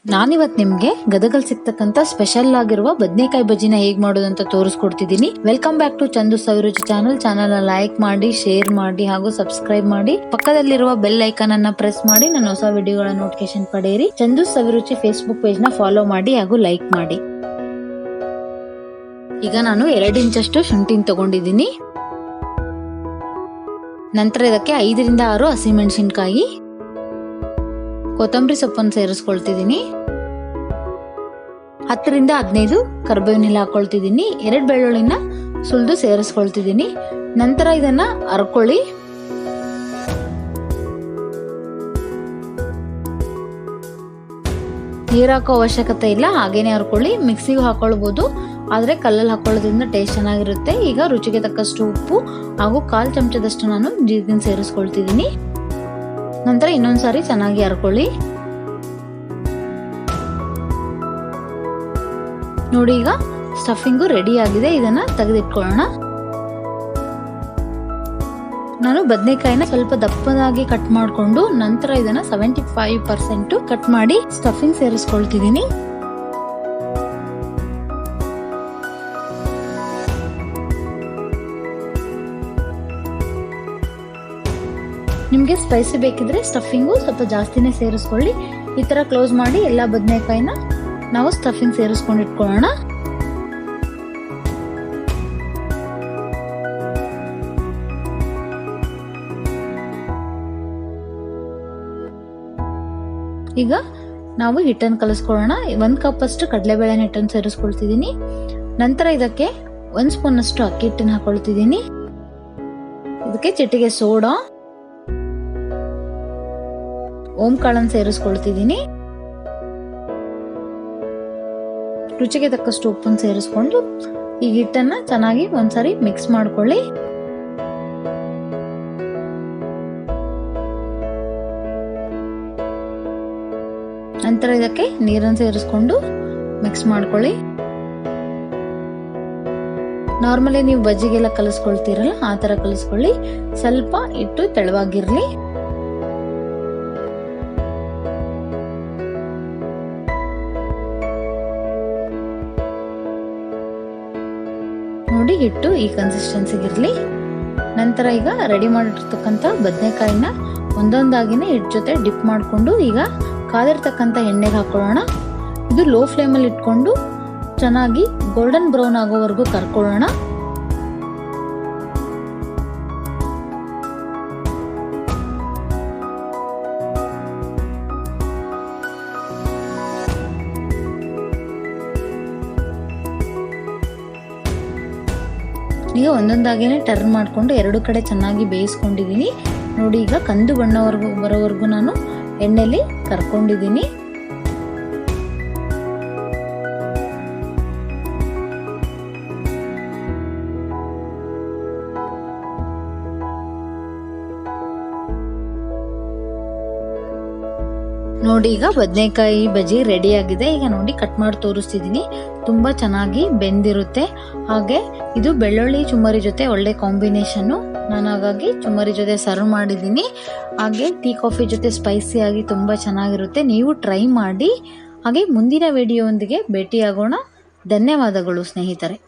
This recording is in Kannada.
ನಾನಿವತ್ತು ನಿಮ್ಗೆ ಗದಗಲ್ ಸಿಗ್ತಕ್ಕಂತ ಸ್ಪೆಷಲ್ ಆಗಿರುವ ಬದನೆಕಾಯಿ ಬಜ್ಜಿನ ಹೇಗ್ ಮಾಡೋದು ಅಂತ ತೋರಿಸ್ಕೊಡ್ತಿದ್ದೀನಿ. Welcome back to Chandu Saviruchi channel like ಮಾಡಿ, ಶೇರ್ ಮಾಡಿ ಹಾಗೂ ಸಬ್ಸ್ಕ್ರೈಬ್ ಮಾಡಿ. ಪಕ್ಕದಲ್ಲಿರುವ ಬೆಲ್ ಐಕಾನ್ ಅನ್ನ ಪ್ರೆಸ್ ಮಾಡಿ ನನ್ನ ಹೊಸ ವಿಡಿಯೋಗಳ ನೋಟಿಫಿಕೇಶನ್ ಪಡೆಯಿರಿ. ಚಂದು ಸವಿರುಚಿ ಫೇಸ್ಬುಕ್ ಪೇಜ್ ನ ಫಾಲೋ ಮಾಡಿ ಹಾಗೂ ಲೈಕ್ ಮಾಡಿ. ಈಗ ನಾನು 2 ಇಂಚಷ್ಟು ಶುಂಠಿನ ತಗೊಂಡಿದ್ದೀನಿ. ನಂತರ ಇದಕ್ಕೆ 5 ರಿಂದ 6 ಹಸಿಮೆಣಸಿನಕಾಯಿ, ಕೊತ್ತಂಬರಿ ಸೊಪ್ಪನ್ನು ಸೇರಿಸ್ಕೊಳ್ತಿದ್ದೀನಿ. 10 ರಿಂದ 15 ಕರಿಬೇವಿನ ಹಾಕೊಳ್ತಿದ್ದೀನಿ. 2 ಬೆಳ್ಳುಳ್ಳಿನ ಸುಲಿದು ಸೇರಿಸ್ಕೊಳ್ತಿದ್ದೀನಿ. ನಂತರ ಇದನ್ನ ಹರ್ಕೊಳ್ಳಿ. ನೀರು ಹಾಕೋ ಅವಶ್ಯಕತೆ ಇಲ್ಲ, ಹಾಗೇನೆ ಹರ್ಕೊಳ್ಳಿ. ಮಿಕ್ಸಿಗೂ ಹಾಕೊಳ್ಬಹುದು, ಆದ್ರೆ ಕಲ್ಲಲ್ಲಿ ಹಾಕೊಳ್ಳೋದ್ರಿಂದ ಟೇಸ್ಟ್ ಚೆನ್ನಾಗಿರುತ್ತೆ. ಈಗ ರುಚಿಗೆ ತಕ್ಕಷ್ಟು ಉಪ್ಪು ಹಾಗೂ 1/4 ಚಮಚದಷ್ಟು ನಾನು ಜೀರಿಗೆ ಸೇರಿಸ್ಕೊಳ್ತಿದ್ದೀನಿ. ನಂತರ ಇನ್ನೊಂದ್ಸಾರಿ ಚೆನ್ನಾಗಿ ಹರ್ಕೊಳ್ಳಿ. ನೋಡಿ, ಈಗ ಸ್ಟಫಿಂಗು ರೆಡಿ ಆಗಿದೆ. ಇದನ್ನ ತೆಗೆದಿಟ್ಕೊಳ್ಳೋಣ. ನಾನು ಬದನೆಕಾಯಿನ ಸ್ವಲ್ಪ ದಪ್ಪದಾಗಿ ಕಟ್ ಮಾಡಿಕೊಂಡು ನಂತರ ಇದನ್ನ 75% ಕಟ್ ಮಾಡಿ ಸ್ಟಫಿಂಗ್ ಸೇರಿಸ್ಕೊಳ್ತಿದ್ದೀನಿ. ನಿಮ್ಗೆ ಸ್ಪೈಸಿ ಬೇಕಿದ್ರೆ ಸ್ಟಫಿಂಗು ಸ್ವಲ್ಪ ಜಾಸ್ತಿನೇ ಸೇರಿಸ್ಕೊಳ್ಳಿ. ಈ ತರ ಕ್ಲೋಸ್ ಮಾಡಿ ಎಲ್ಲಾ ಬದನೆಕಾಯಿನ ನಾವು ಸ್ಟಫಿಂಗ್ ಸೇರಿಸ್ಕೊಂಡು ಇಟ್ಕೊಳ್ಳೋಣ. ಈಗ ನಾವು ಹಿಟ್ಟನ್ನು ಕಲಿಸ್ಕೊಳ್ಳೋಣ. 1 ಕಪ್ ಅಷ್ಟು ಕಡಲೆಬೇಳೆ ಹಿಟ್ಟನ್ನು ಸೇರಿಸ್ಕೊಳ್ತಿದ್ದೀನಿ. ನಂತರ ಇದಕ್ಕೆ 1 ಸ್ಪೂನ್ ಅಷ್ಟು ಅಕ್ಕಿ ಹಿಟ್ಟನ್ನು ಹಾಕೊಳ್ತಿದ್ದೀನಿ. ಇದಕ್ಕೆ ಚಿಟಿಕೆ ಸೋಡಾ, ಓಂ ಕಾಳನ್ನು ಸೇರಿಸ್ಕೊಳ್ತಿದ್ದೀನಿ. ರುಚಿಗೆ ತಕ್ಕಷ್ಟು ಉಪ್ಪನ್ನು ಸೇರಿಸ್ಕೊಂಡು ಈ ಹಿಟ್ಟನ್ನ ಚೆನ್ನಾಗಿ ಒಂದ್ಸರಿ ಮಿಕ್ಸ್ ಮಾಡ್ಕೊಳ್ಳಿ. ನಂತರ ಇದಕ್ಕೆ ನೀರನ್ನು ಸೇರಿಸ್ಕೊಂಡು ಮಿಕ್ಸ್ ಮಾಡ್ಕೊಳ್ಳಿ. ನಾರ್ಮಲಿ ನೀವು ಬಜ್ಜಿಗೆಲ್ಲ ಕಲಿಸ್ಕೊಳ್ತೀರಲ್ಲ, ಆ ತರ ಕಲಿಸ್ಕೊಳ್ಳಿ. ಸ್ವಲ್ಪ ಹಿಟ್ಟು ತೆಳುವಾಗಿರ್ಲಿ. ನೋಡಿ, ಹಿಟ್ಟು ಈ ಕನ್ಸಿಸ್ಟೆನ್ಸಿಗಿರ್ಲಿ. ನಂತರ ಈಗ ರೆಡಿ ಮಾಡಿರ್ತಕ್ಕಂಥ ಬದನೆಕಾಯಿನ ಒಂದೊಂದಾಗಿನೇ ಹಿಟ್ಟು ಜೊತೆ ಡಿಪ್ ಮಾಡಿಕೊಂಡು ಈಗ ಕಾದಿರ್ತಕ್ಕಂಥ ಎಣ್ಣೆಗೆ ಹಾಕೊಳ್ಳೋಣ. ಇದು ಲೋ ಫ್ಲೇಮಲ್ಲಿ ಇಟ್ಕೊಂಡು ಚೆನ್ನಾಗಿ ಗೋಲ್ಡನ್ ಬ್ರೌನ್ ಆಗೋವರೆಗೂ ಕರ್ಕೊಳ್ಳೋಣ. ಈಗ ಒಂದೊಂದಾಗೇನೆ ಟರ್ನ್ ಮಾಡಿಕೊಂಡು 2 ಕಡೆ ಚೆನ್ನಾಗಿ ಬೇಯಿಸ್ಕೊಂಡಿದ್ದೀನಿ. ನೋಡಿ, ಈಗ ಕಂದು ಬರೋವರೆಗೂ ನಾನು ಎಣ್ಣೆಲಿ ಕರ್ಕೊಂಡಿದ್ದೀನಿ. ನೋಡಿ, ಈಗ ಬದನೆಕಾಯಿ ಬಜ್ಜಿ ರೆಡಿ ಆಗಿದೆ. ಈಗ ನೋಡಿ, ಕಟ್ ಮಾಡಿ ತೋರಿಸ್ತಿದ್ದೀನಿ. ತುಂಬಾ ಚೆನ್ನಾಗಿ ಬೆಂದಿರುತ್ತೆ. ಹಾಗೆ ಇದು ಬೆಳ್ಳುಳ್ಳಿ ಚುಮ್ಮರಿ ಜೊತೆ ಒಳ್ಳೆ ಕಾಂಬಿನೇಷನ್. ನಾನು ಹಾಗಾಗಿ ಚುಮ್ಮರಿ ಜೊತೆ ಸರ್ವ್ ಮಾಡಿದ್ದೀನಿ. ಹಾಗೆ ಟೀ ಕಾಫಿ ಜೊತೆ ಸ್ಪೈಸಿ ಆಗಿ ತುಂಬಾ ಚೆನ್ನಾಗಿರುತ್ತೆ. ನೀವು ಟ್ರೈ ಮಾಡಿ. ಹಾಗೆ ಮುಂದಿನ ವಿಡಿಯೋ ಒಂದಿಗೆ ಭೇಟಿಯಾಗೋಣ. ಧನ್ಯವಾದಗಳು ಸ್ನೇಹಿತರೆ.